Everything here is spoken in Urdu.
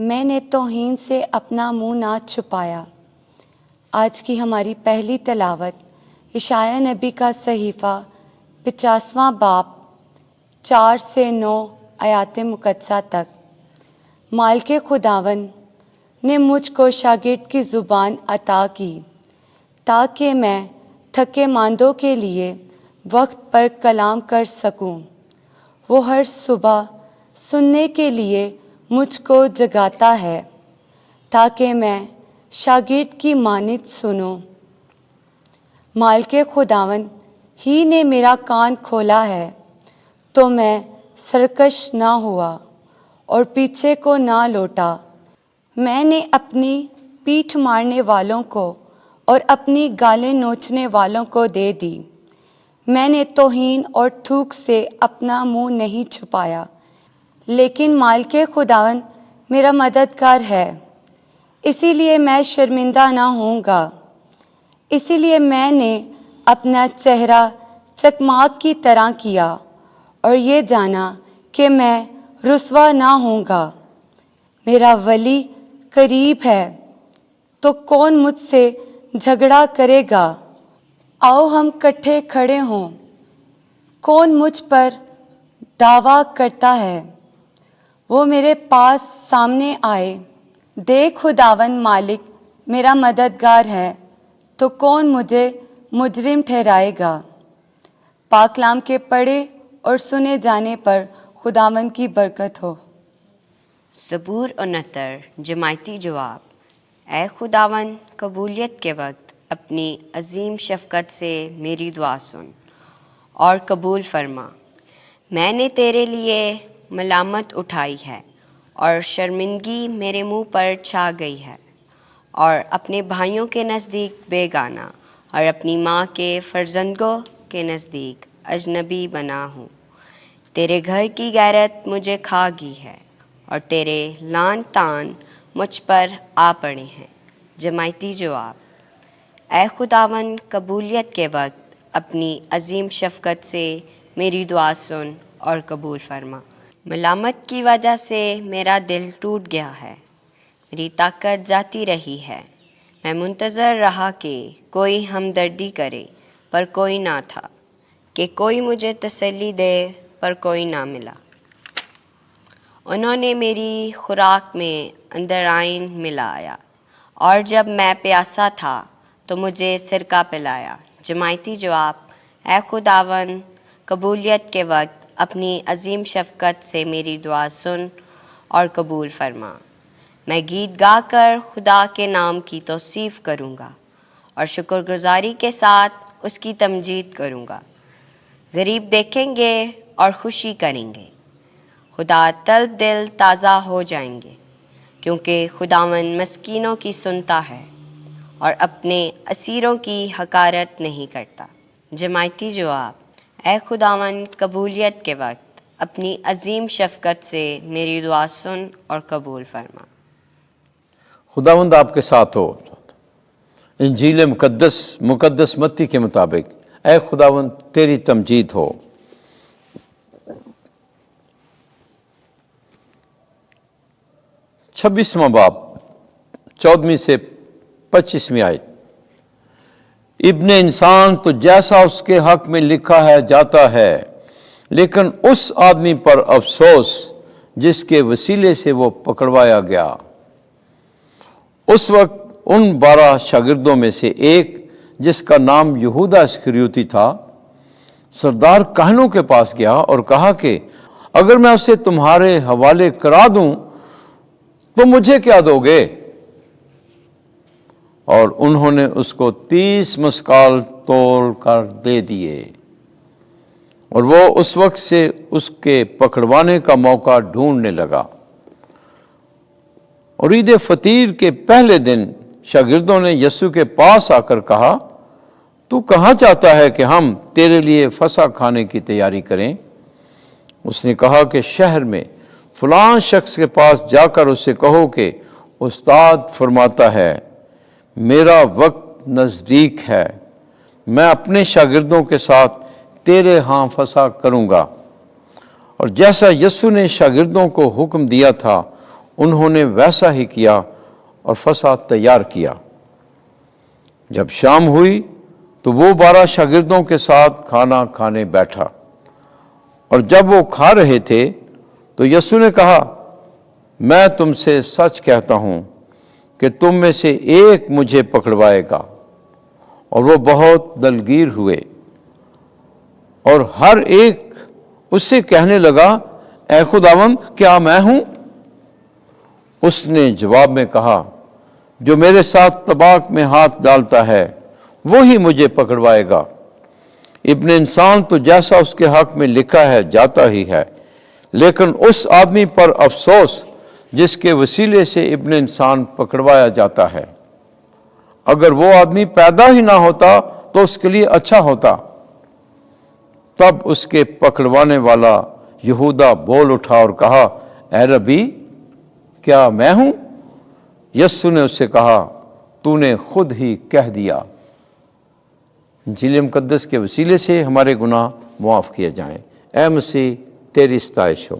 میں نے توہین سے اپنا منہ نہ چھپایا۔ آج کی ہماری پہلی تلاوت اشعیاء نبی کا صحیفہ 50واں باب 4 سے 9 آیات مقدسہ تک۔ مالک خداوند نے مجھ کو شاگرد کی زبان عطا کی تاکہ میں تھکے ماندوں کے لیے وقت پر کلام کر سکوں۔ وہ ہر صبح سننے کے لیے مجھ کو جگاتا ہے تاکہ میں شاگرد کی مانند سنوں۔ مالک خداوند ہی نے میرا کان کھولا ہے تو میں سرکش نہ ہوا اور پیچھے کو نہ لوٹا۔ میں نے اپنی پیٹھ مارنے والوں کو اور اپنی گالیں نوچنے والوں کو دے دی۔ میں نے توہین اور تھوک سے اپنا منہ نہیں چھپایا، لیکن مالک خداوند میرا مددگار ہے، اسی لیے میں شرمندہ نہ ہوں گا۔ اسی لیے میں نے اپنا چہرہ چکماک کی طرح کیا اور یہ جانا کہ میں رسوا نہ ہوں گا۔ میرا ولی قریب ہے، تو کون مجھ سے جھگڑا کرے گا؟ آؤ ہم کٹھے کھڑے ہوں۔ کون مجھ پر دعویٰ کرتا ہے؟ وہ میرے پاس سامنے آئے۔ دیکھ خداوند مالک میرا مددگار ہے، تو کون مجھے مجرم ٹھہرائے گا؟ پاک کلام کے پڑھے اور سنے جانے پر خداوند کی برکت ہو۔ زبور 69 جماعتی جواب۔ اے خداوند، قبولیت کے وقت اپنی عظیم شفقت سے میری دعا سن اور قبول فرما۔ میں نے تیرے لیے ملامت اٹھائی ہے اور شرمندگی میرے منہ پر چھا گئی ہے، اور اپنے بھائیوں کے نزدیک بے گانہ اور اپنی ماں کے فرزندوں کے نزدیک اجنبی بنا ہوں۔ تیرے گھر کی غیرت مجھے کھا گئی ہے اور تیرے لعن تان مجھ پر آ پڑے ہیں۔ جماعتی جواب۔ اے خداوند، قبولیت کے وقت اپنی عظیم شفقت سے میری دعا سن اور قبول فرما۔ ملامت کی وجہ سے میرا دل ٹوٹ گیا ہے، میری طاقت جاتی رہی ہے۔ میں منتظر رہا کہ کوئی ہمدردی کرے، پر کوئی نہ تھا، کہ کوئی مجھے تسلی دے، پر کوئی نہ ملا۔ انہوں نے میری خوراک میں اندرائن ملایا، اور جب میں پیاسا تھا تو مجھے سرکہ پلایا۔ جماعتی جواب۔ اے خداوند، قبولیت کے وقت اپنی عظیم شفقت سے میری دعا سن اور قبول فرما۔ میں گیت گا کر خدا کے نام کی توصیف کروں گا اور شکر گزاری کے ساتھ اس کی تمجید کروں گا۔ غریب دیکھیں گے اور خوشی کریں گے، خدا طلب دل تازہ ہو جائیں گے، کیونکہ خداوند مسکینوں کی سنتا ہے اور اپنے اسیروں کی حقارت نہیں کرتا۔ جماعتی جواب۔ اے خداوند، قبولیت کے وقت اپنی عظیم شفقت سے میری دعا سن اور قبول فرما۔ خداوند آپ کے ساتھ ہو۔ انجیل مقدس متی کے مطابق اے خداوند تیری تمجید ہو۔ چھبیسواں باب 14 سے 25 آیت۔ ابن انسان تو جیسا اس کے حق میں لکھا ہے جاتا ہے، لیکن اس آدمی پر افسوس جس کے وسیلے سے وہ پکڑوایا گیا۔ اس وقت ان 12 شاگردوں میں سے ایک، جس کا نام یہودا اسکریوتی تھا، سردار کاہنوں کے پاس گیا اور کہا کہ اگر میں اسے تمہارے حوالے کرا دوں تو مجھے کیا دو گے؟ اور انہوں نے اس کو 30 مسکال تول کر دے دیے، اور وہ اس وقت سے اس کے پکڑوانے کا موقع ڈھونڈنے لگا۔ اور عید فطیر کے پہلے دن شاگردوں نے یسوع کے پاس آ کر کہا، تو کہاں چاہتا ہے کہ ہم تیرے لیے فسح کھانے کی تیاری کریں؟ اس نے کہا کہ شہر میں فلاں شخص کے پاس جا کر اس سے کہو کہ استاد فرماتا ہے، میرا وقت نزدیک ہے، میں اپنے شاگردوں کے ساتھ تیرے ہاں فسح کروں گا۔ اور جیسا یسوع نے شاگردوں کو حکم دیا تھا، انہوں نے ویسا ہی کیا اور فسح تیار کیا۔ جب شام ہوئی تو وہ 12 شاگردوں کے ساتھ کھانا کھانے بیٹھا، اور جب وہ کھا رہے تھے تو یسوع نے کہا، میں تم سے سچ کہتا ہوں کہ تم میں سے ایک مجھے پکڑوائے گا۔ اور وہ بہت دلگیر ہوئے، اور ہر ایک اس سے کہنے لگا، اے خداوند، کیا میں ہوں؟ اس نے جواب میں کہا، جو میرے ساتھ طباق میں ہاتھ ڈالتا ہے وہی مجھے پکڑوائے گا۔ ابن انسان تو جیسا اس کے حق میں لکھا ہے جاتا ہی ہے، لیکن اس آدمی پر افسوس جس کے وسیلے سے ابن انسان پکڑوایا جاتا ہے۔ اگر وہ آدمی پیدا ہی نہ ہوتا تو اس کے لیے اچھا ہوتا۔ تب اس کے پکڑوانے والا یہودا بول اٹھا اور کہا، اے ربی، کیا میں ہوں؟ یسوع نے اس سے کہا، تو نے خود ہی کہہ دیا۔ انجیل مقدس کے وسیلے سے ہمارے گناہ معاف کیے جائیں۔ اے مسیح، تیری ستائش ہو۔